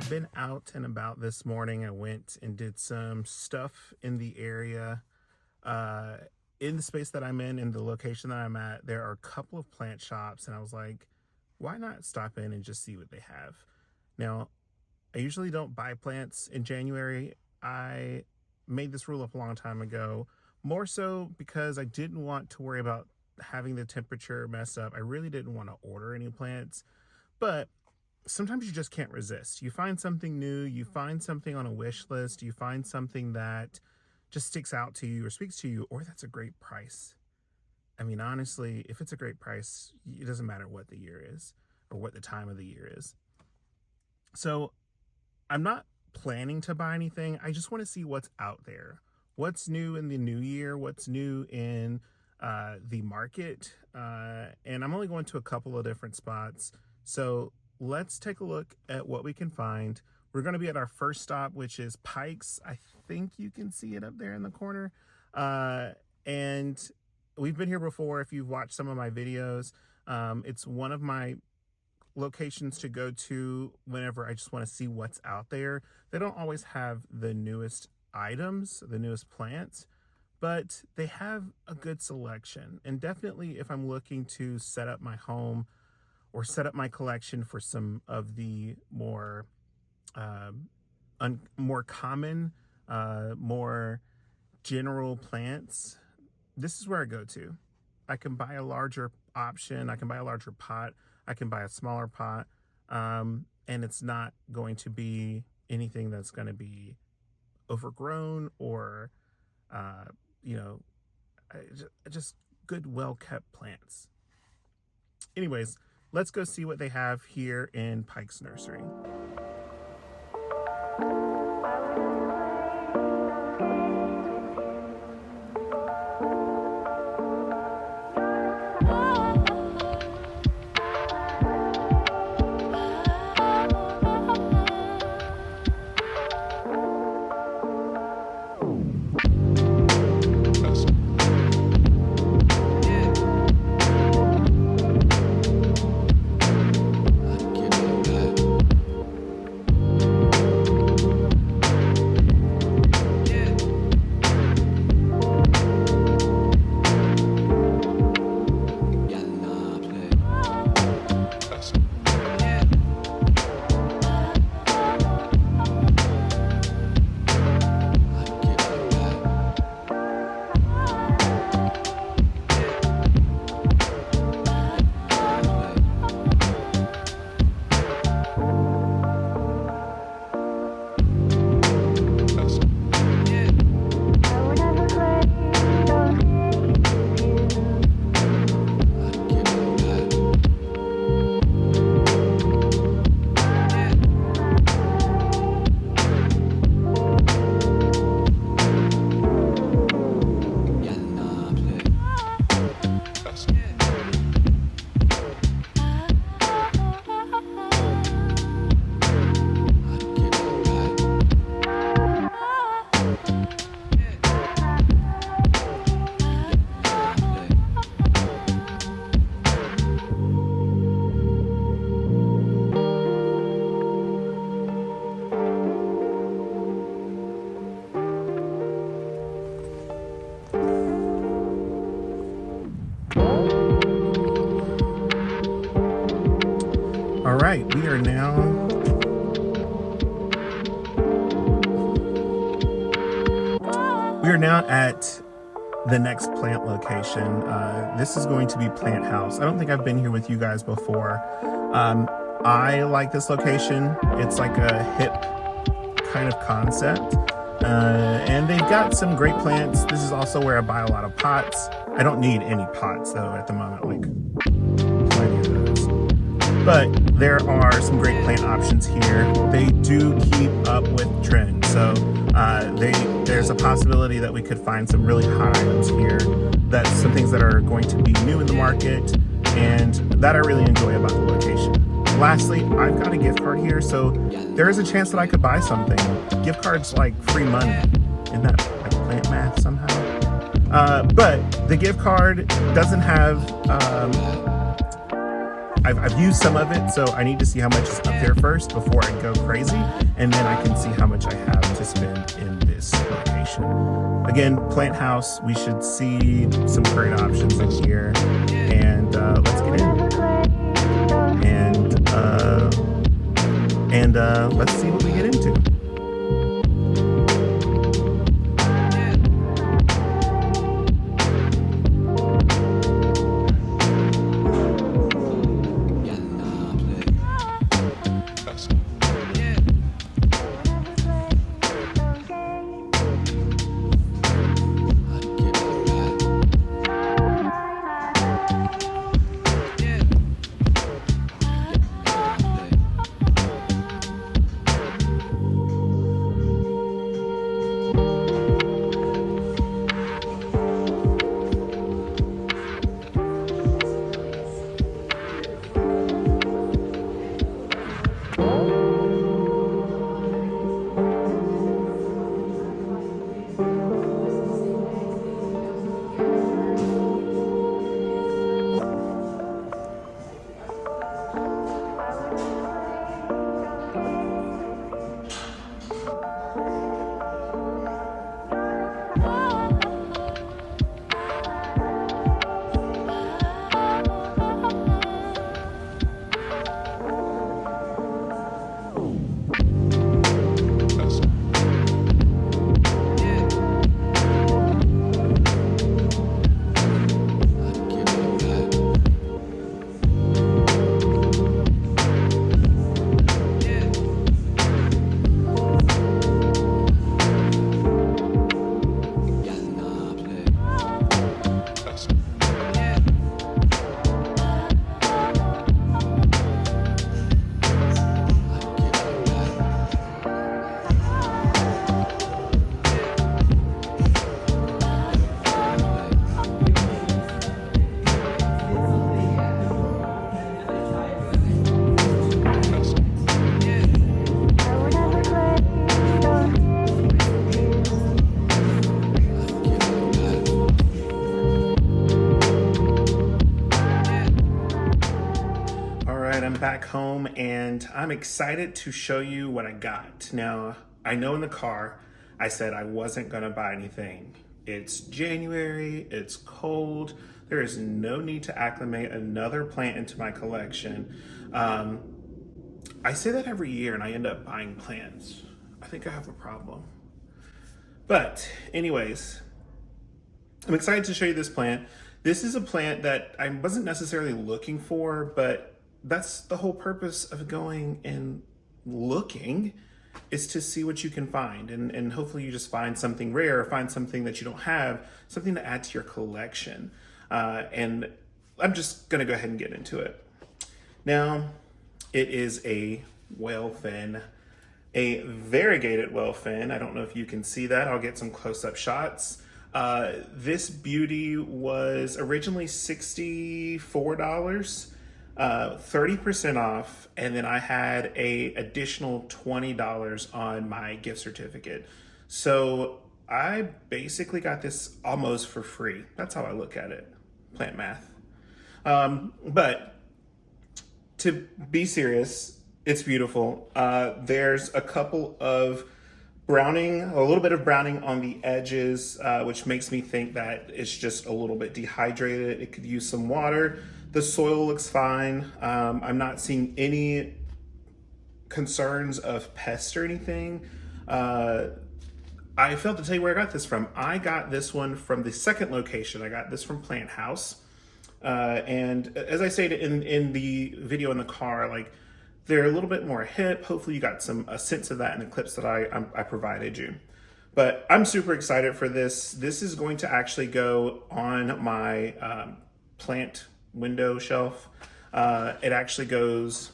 been out and about this morning. I went and did some stuff in the area. In the space that I'm in the location that I'm at, there are a couple of plant shops, and I was like, why not stop in and just see what they have? Now, I usually don't buy plants in January. I made this rule up a long time ago, more so because I didn't want to worry about having the temperature mess up. I really didn't want to order any plants, but sometimes you just can't resist. You find something new, you find something on a wish list, you find something that just sticks out to you or speaks to you, or that's a great price. I mean, honestly, if it's a great price, it doesn't matter what the year is or what the time of the year is. So I'm not planning to buy anything. I just want to see what's out there. What's new in the new year? What's new in the market? And I'm only going to a couple of different spots. So let's take a look at what we can find. We're going to be at our first stop, which is Pike's. I think you can see it up there in the corner. And we've been here before if you've watched some of my videos. It's one of my locations to go to whenever I just want to see what's out there. They don't always have the newest items, the newest plants, but they have a good selection. And definitely if I'm looking to set up my home or set up my collection for some of the more common, more general plants, this is where I go to. I can buy a larger option, I can buy a larger pot, I can buy a smaller pot, and it's not going to be anything that's going to be overgrown or, just good, well-kept plants. Anyways, let's go see what they have here in Pike's Nursery. All right, we are now at the next plant location. This is going to be PlantHouse. I don't think I've been here with you guys before. I like this location. It's like a hip kind of concept. And they've got some great plants. This is also where I buy a lot of pots. I don't need any pots though at the moment, like plenty of those. But there are some great plant options here. They do keep up with trends. So there's a possibility that we could find some really hot items here. That's some things that are going to be new in the market and that I really enjoy about the location. Lastly, I've got a gift card here, so there is a chance that I could buy something. Gift cards like free money. Isn't that like plant math somehow? But the gift card doesn't have I've used some of it, so I need to see how much is up there first before I go crazy, and then I can see how much I have to spend in this location. Again, PlantHouse, we should see some great options in here, and let's get in. And let's see what we get into. I'm back home and I'm excited to show you what I got. Now, I know in the car I said I wasn't gonna buy anything. It's January, it's cold, there is no need to acclimate another plant into my collection. I say that every year and I end up buying plants. I think I have a problem. But anyways, I'm excited to show you this plant. This is a plant that I wasn't necessarily looking for, but that's the whole purpose of going and looking, is to see what you can find. And hopefully you just find something rare or find something that you don't have, something to add to your collection. And I'm just gonna go ahead and get into it. Now, it is a whale fin, a variegated whale fin. I don't know if you can see that. I'll get some close-up shots. This beauty was originally $64. 30% off, and then I had a additional $20 on my gift certificate. So I basically got this almost for free. That's how I look at it, plant math. But to be serious, it's beautiful. There's a couple of browning, a little bit of browning on the edges, which makes me think that it's just a little bit dehydrated. It could use some water. The soil looks fine. I'm not seeing any concerns of pests or anything. I failed to tell you where I got this from. I got this one from the second location. I got this from PlantHouse. And as I stated in the video in the car, like, they're a little bit more hip. Hopefully you got a sense of that in the clips that I provided you. But I'm super excited for this. This is going to actually go on my plant window shelf. It actually goes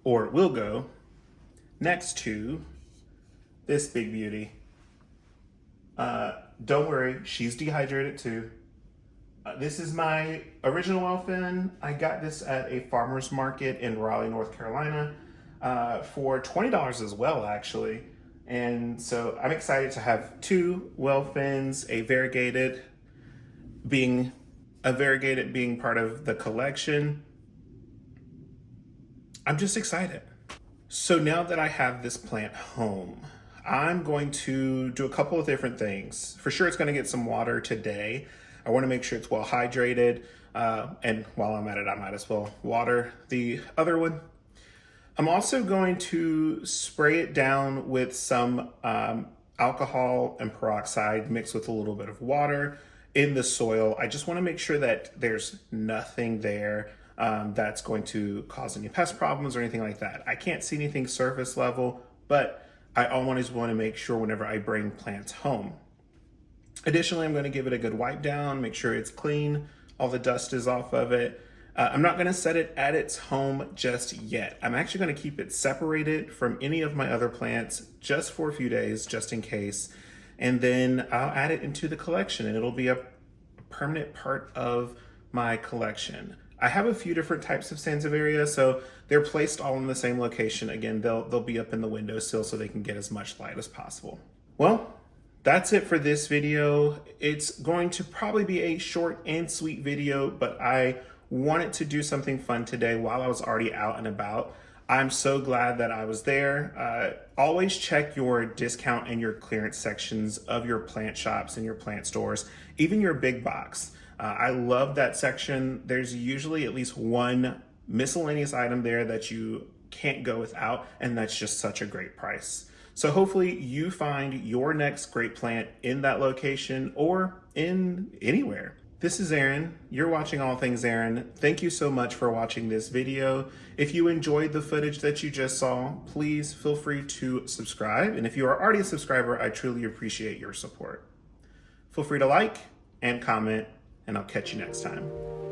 or will go next to this big beauty. Don't worry, she's dehydrated too. This is my original whale fin. I got this at a farmer's market in Raleigh, North Carolina, for $20 as well, actually. And so I'm excited to have two whale fins, a variegated being a variegated, being part of the collection, I'm just excited. So now that I have this plant home, I'm going to do a couple of different things. For sure, it's going to get some water today. I want to make sure it's well hydrated. And while I'm at it, I might as well water the other one. I'm also going to spray it down with some alcohol and peroxide mixed with a little bit of water in the soil. I just want to make sure that there's nothing there that's going to cause any pest problems or anything like that. I can't see anything surface level, but I always want to make sure whenever I bring plants home. Additionally, I'm going to give it a good wipe down, make sure it's clean, all the dust is off of it. I'm not going to set it at its home just yet. I'm actually going to keep it separated from any of my other plants just for a few days, just in case. And then I'll add it into the collection and it'll be a permanent part of my collection. I have a few different types of Sansevieria, so they're placed all in the same location. Again, they'll be up in the windowsill so they can get as much light as possible. Well, that's it for this video. It's going to probably be a short and sweet video, but I wanted to do something fun today while I was already out and about. I'm so glad that I was there. Always check your discount and your clearance sections of your plant shops and your plant stores, even your big box. I love that section. There's usually at least one miscellaneous item there that you can't go without, and that's just such a great price. So hopefully you find your next great plant in that location or in anywhere. This is Aaron. You're watching All Things Aaron. Thank you so much for watching this video. If you enjoyed the footage that you just saw, please feel free to subscribe. And if you are already a subscriber, I truly appreciate your support. Feel free to like and comment, and I'll catch you next time.